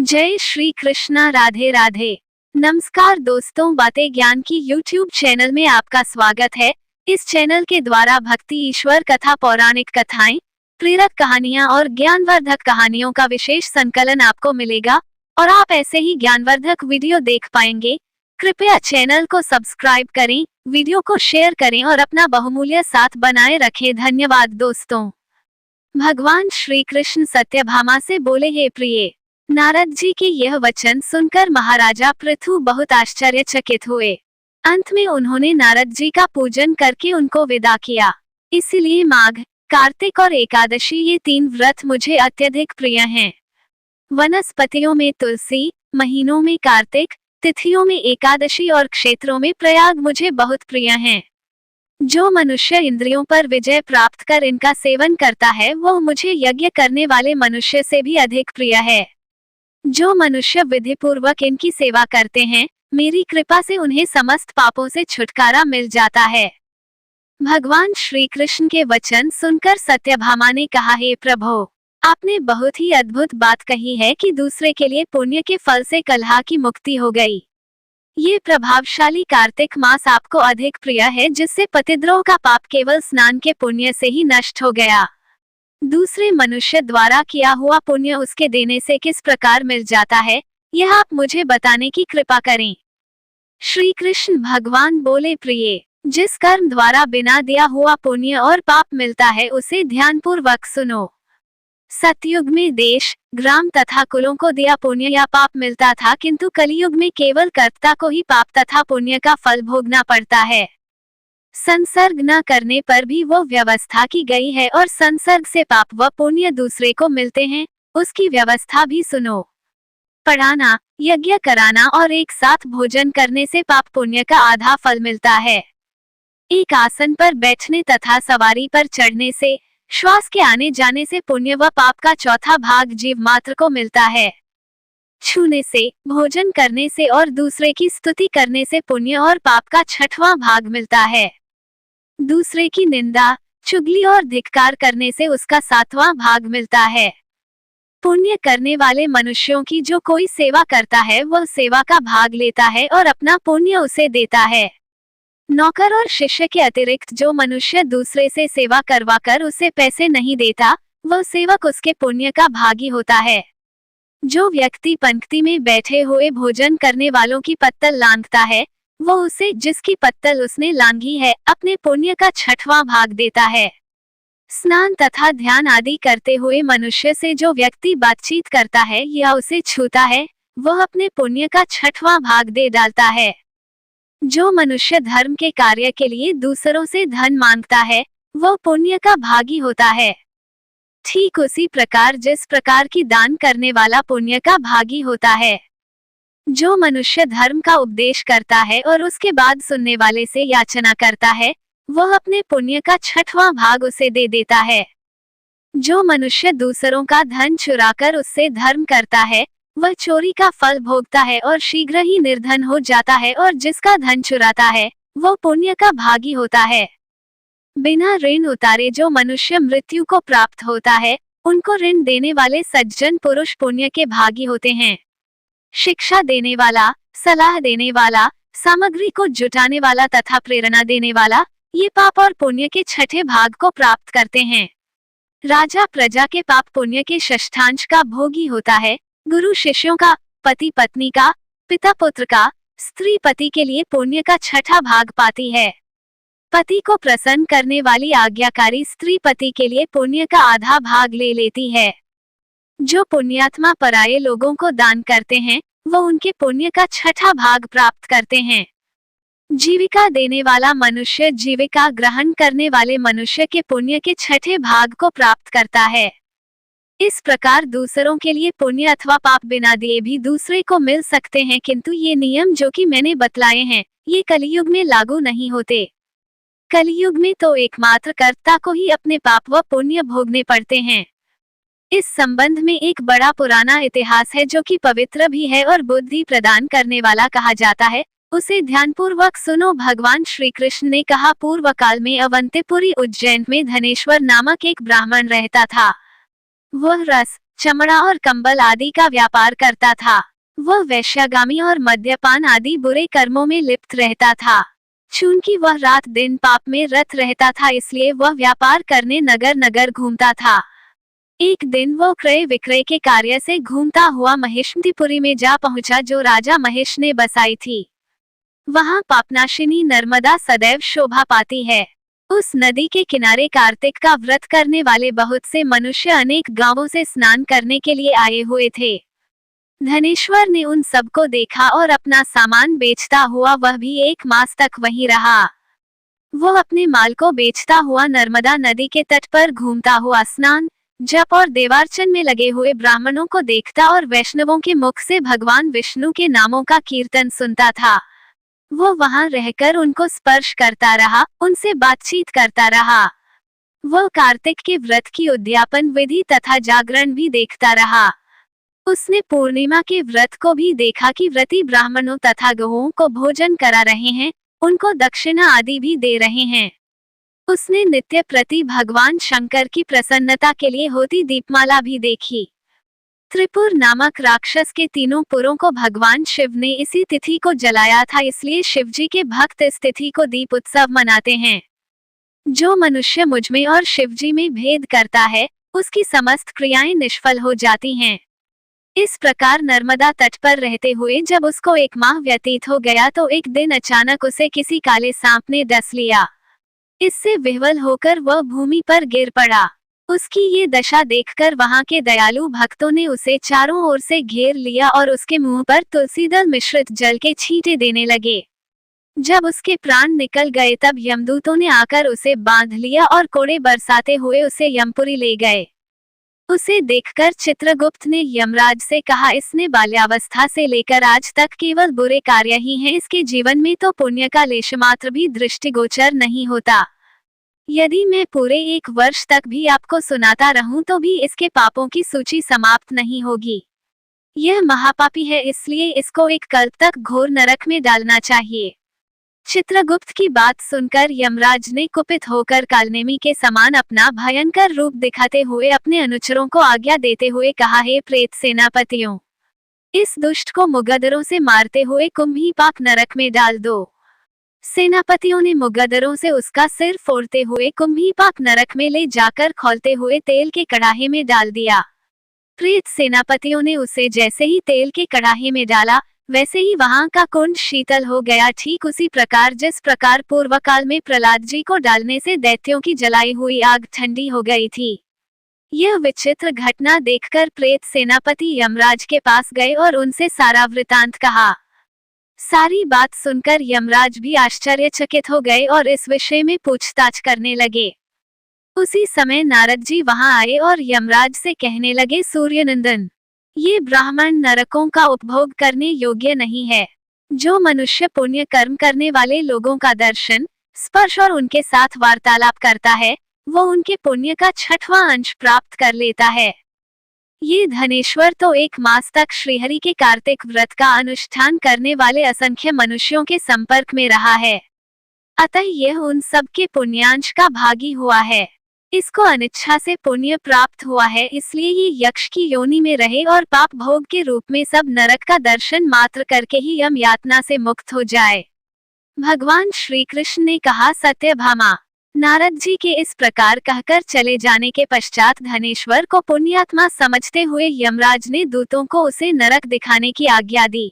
जय श्री कृष्णा, राधे राधे। नमस्कार दोस्तों, बातें ज्ञान की YouTube चैनल में आपका स्वागत है। इस चैनल के द्वारा भक्ति, ईश्वर कथा, पौराणिक कथाएं, प्रेरक कहानियां और ज्ञानवर्धक कहानियों का विशेष संकलन आपको मिलेगा और आप ऐसे ही ज्ञानवर्धक वीडियो देख पाएंगे। कृपया चैनल को सब्सक्राइब करें, वीडियो को शेयर करें और अपना बहुमूल्य साथ बनाए रखें। धन्यवाद दोस्तों। भगवान श्री कृष्ण सत्यभामा से बोले, हे प्रिय। नारद जी के यह वचन सुनकर महाराजा पृथु बहुत आश्चर्यचकित हुए। अंत में उन्होंने नारद जी का पूजन करके उनको विदा किया। इसीलिए माघ, कार्तिक और एकादशी, ये 3 व्रत मुझे अत्यधिक प्रिय हैं। वनस्पतियों में तुलसी, महीनों में कार्तिक, तिथियों में एकादशी और क्षेत्रों में प्रयाग मुझे बहुत प्रिय हैं। जो मनुष्य इंद्रियों पर विजय प्राप्त कर इनका सेवन करता है, वह मुझे यज्ञ करने वाले मनुष्य से भी अधिक प्रिय है। जो मनुष्य विधि पूर्वक इनकी सेवा करते हैं, मेरी कृपा से उन्हें समस्त पापों से छुटकारा मिल जाता है। भगवान श्री कृष्ण के वचन सुनकर सत्यभामा ने कहा, हे प्रभु, आपने बहुत ही अद्भुत बात कही है कि दूसरे के लिए पुण्य के फल से कलह की मुक्ति हो गई। ये प्रभावशाली कार्तिक मास आपको अधिक प्रिय है, जिससे पतिद्रोह का पाप केवल स्नान के पुण्य से ही नष्ट हो गया। दूसरे मनुष्य द्वारा किया हुआ पुण्य उसके देने से किस प्रकार मिल जाता है, यह आप मुझे बताने की कृपा करें। श्री कृष्ण भगवान बोले, प्रिय, जिस कर्म द्वारा बिना दिया हुआ पुण्य और पाप मिलता है, उसे ध्यानपूर्वक सुनो। सतयुग में देश, ग्राम तथा कुलों को दिया पुण्य या पाप मिलता था, किंतु कलियुग में केवल कर्ता को ही पाप तथा पुण्य का फल भोगना पड़ता है। संसर्ग न करने पर भी वो व्यवस्था की गई है और संसर्ग से पाप व पुण्य दूसरे को मिलते हैं, उसकी व्यवस्था भी सुनो। पढ़ाना, यज्ञ कराना और एक साथ भोजन करने से पाप पुण्य का आधा फल मिलता है। एक आसन पर बैठने तथा सवारी पर चढ़ने से, श्वास के आने जाने से पुण्य व पाप का चौथा भाग जीव मात्र को मिलता है। छूने से, भोजन करने से और दूसरे की स्तुति करने से पुण्य और पाप का 6वां भाग मिलता है। दूसरे की निंदा, चुगली और धिक्कार करने से उसका 7वां भाग मिलता है। पुण्य करने वाले मनुष्यों की जो कोई सेवा करता है, वह सेवा का भाग लेता है और अपना पुण्य उसे देता है। नौकर और शिष्य के अतिरिक्त जो मनुष्य दूसरे से सेवा करवाकर उसे पैसे नहीं देता, वह सेवक उसके पुण्य का भागी होता है। जो व्यक्ति पंक्ति में बैठे हुए भोजन करने वालों की पत्तल लांघता है, वो उसे, जिसकी पत्तल उसने लांघी है, अपने पुण्य का 6वां भाग देता है। स्नान तथा ध्यान आदि करते हुए मनुष्य से जो व्यक्ति बातचीत करता है या उसे छूता है, वह अपने पुण्य का 6वां भाग दे डालता है। जो मनुष्य धर्म के कार्य के लिए दूसरों से धन मांगता है, वह पुण्य का भागी होता है। ठीक उसी प्रकार जिस प्रकार की दान करने वाला पुण्य का भागी होता है। जो मनुष्य धर्म का उपदेश करता है और उसके बाद सुनने वाले से याचना करता है, वह अपने पुण्य का 6वां भाग उसे दे देता है। जो मनुष्य दूसरों का धन चुराकर उससे धर्म करता है, वह चोरी का फल भोगता है और शीघ्र ही निर्धन हो जाता है, और जिसका धन चुराता है, वह पुण्य का भागी होता है। बिना ऋण उतारे जो मनुष्य मृत्यु को प्राप्त होता है, उनको ऋण देने वाले सज्जन पुरुष पुण्य के भागी होते हैं। शिक्षा देने वाला, सलाह देने वाला, सामग्री को जुटाने वाला तथा प्रेरणा देने वाला, ये पाप और पुण्य के 6ठे भाग को प्राप्त करते हैं। राजा प्रजा के पाप पुण्य के 6ठांश का भोगी होता है। गुरु शिष्यों का, पति पत्नी का, पिता पुत्र का, स्त्री पति के लिए पुण्य का 6ठा भाग पाती है। पति को प्रसन्न करने वाली आज्ञाकारी स्त्री पति के लिए पुण्य का आधा भाग ले लेती है। जो पुण्यात्मा पराये लोगों को दान करते हैं, वो उनके पुण्य का 6ठा भाग प्राप्त करते हैं। जीविका देने वाला मनुष्य जीविका ग्रहण करने वाले मनुष्य के पुण्य के 6ठे भाग को प्राप्त करता है। इस प्रकार दूसरों के लिए पुण्य अथवा पाप बिना दिए भी दूसरे को मिल सकते हैं, किंतु ये नियम जो कि मैंने बतलाए हैं, ये कलियुग में लागू नहीं होते। कलियुग में तो एकमात्र कर्ता को ही अपने पाप व पुण्य भोगने पड़ते हैं। इस संबंध में एक बड़ा पुराना इतिहास है जो कि पवित्र भी है और बुद्धि प्रदान करने वाला कहा जाता है। उसे ध्यानपूर्वक सुनो। भगवान श्री कृष्ण ने कहा, पूर्व काल में अवंतीपुरी उज्जैन में धनेश्वर नामक एक ब्राह्मण रहता था। वह रस, चमड़ा और कंबल आदि का व्यापार करता था। वह वैश्यागामी और मद्यपान आदि बुरे कर्मों में लिप्त रहता था। चूंकि वह रात दिन पाप में रत रहता था, इसलिए वह व्यापार करने नगर नगर घूमता था। एक दिन वो क्रय विक्रय के कार्य से घूमता हुआ महिष्मतीपुरी में जा पहुंचा, जो राजा महेश ने बसाई थी। वहां पापनाशिनी नर्मदा सदैव शोभा पाती है। उस नदी के किनारे कार्तिक का व्रत करने वाले बहुत से मनुष्य अनेक गांवों से स्नान करने के लिए आए हुए थे। धनेश्वर ने उन सबको देखा और अपना सामान बेचता हुआ वह भी 1 मास तक वहीं रहा। वो अपने माल को बेचता हुआ नर्मदा नदी के तट पर घूमता हुआ स्नान, जप और देवार्चन में लगे हुए ब्राह्मणों को देखता और वैष्णवों के मुख से भगवान विष्णु के नामों का कीर्तन सुनता था। वो वहां रहकर उनको स्पर्श करता रहा, उनसे बातचीत करता रहा। वो कार्तिक के व्रत की उद्यापन विधि तथा जागरण भी देखता रहा। उसने पूर्णिमा के व्रत को भी देखा कि व्रती ब्राह्मणों तथा गौओं को भोजन करा रहे हैं, उनको दक्षिणा आदि भी दे रहे हैं। उसने नित्य प्रति भगवान शंकर की प्रसन्नता के लिए होती दीपमाला भी देखी। त्रिपुर नामक राक्षस के 3 पुरों को भगवान शिव ने इसी तिथि को जलाया था, इसलिए शिवजी के भक्त इस तिथि को दीप उत्सव मनाते हैं। जो मनुष्य मुझमें और शिवजी में भेद करता है, उसकी समस्त क्रियाएं निष्फल हो जाती हैं। इस प्रकार नर्मदा तट पर रहते हुए जब उसको 1 माह व्यतीत हो गया तो एक दिन अचानक उसे किसी काले सांप ने डस लिया। इससे विह्वल होकर वह भूमि पर गिर पड़ा। उसकी ये दशा देखकर वहां के दयालु भक्तों ने उसे चारों ओर से घेर लिया और उसके मुंह पर तुलसीदल मिश्रित जल के छींटे देने लगे। जब उसके प्राण निकल गए तब यमदूतों ने आकर उसे बांध लिया और कोड़े बरसाते हुए उसे यमपुरी ले गए। उसे देखकर चित्रगुप्त ने यमराज से कहा, इसने बाल्यावस्था से लेकर आज तक केवल बुरे कार्य ही हैं, इसके जीवन में तो पुण्य का लेशमात्र भी दृष्टिगोचर नहीं होता। यदि मैं पूरे 1 वर्ष तक भी आपको सुनाता रहूं तो भी इसके पापों की सूची समाप्त नहीं होगी। यह महापापी है, इसलिए इसको 1 कल्प तक घोर नरक में डालना चाहिए। चित्रगुप्त की बात सुनकर यमराज ने कुपित होकर कालनेमी के समान अपना भयंकर रूप दिखाते हुए अपने अनुचरों को आज्ञा देते हुए कहा, हे प्रेत सेनापतियों, इस दुष्ट को मुगदरों से मारते हुए कुंभीपाक नरक में डाल दो। सेनापतियों ने मुगदरों से उसका सिर फोड़ते हुए कुंभीपाक नरक में ले जाकर खौलते हुए तेल के कड़ाहे में डाल दिया। प्रेत सेनापतियों ने उसे जैसे ही तेल के कड़ाहे में डाला, वैसे ही वहां का कुंड शीतल हो गया, ठीक उसी प्रकार जिस प्रकार पूर्व काल में प्रहलाद जी को डालने से दैत्यों की जलाई हुई आग ठंडी हो गई थी। यह विचित्र घटना देखकर प्रेत सेनापति यमराज के पास गए और उनसे सारा वृतांत कहा। सारी बात सुनकर यमराज भी आश्चर्यचकित हो गए और इस विषय में पूछताछ करने लगे। उसी समय नारद जी वहां आए और यमराज से कहने लगे, सूर्यनंदन, ये ब्राह्मण नरकों का उपभोग करने योग्य नहीं है। जो मनुष्य पुण्य कर्म करने वाले लोगों का दर्शन, स्पर्श और उनके साथ वार्तालाप करता है, वो उनके पुण्य का 6वां अंश प्राप्त कर लेता है। ये धनेश्वर तो 1 मास तक श्रीहरि के कार्तिक व्रत का अनुष्ठान करने वाले असंख्य मनुष्यों के संपर्क में रहा है, अतः यह उन सब के पुण्यांश का भागी हुआ है। इसको अनिच्छा से पुण्य प्राप्त हुआ है, इसलिए ये यक्ष की योनि में रहे और पाप भोग के रूप में सब नरक का दर्शन मात्र करके ही यम यातना से मुक्त हो जाए। भगवान श्री कृष्ण ने कहा, सत्यभामा। नारद जी के इस प्रकार कहकर चले जाने के पश्चात धनेश्वर को पुण्यात्मा समझते हुए यमराज ने दूतों को उसे नरक दिखाने की आज्ञा दी।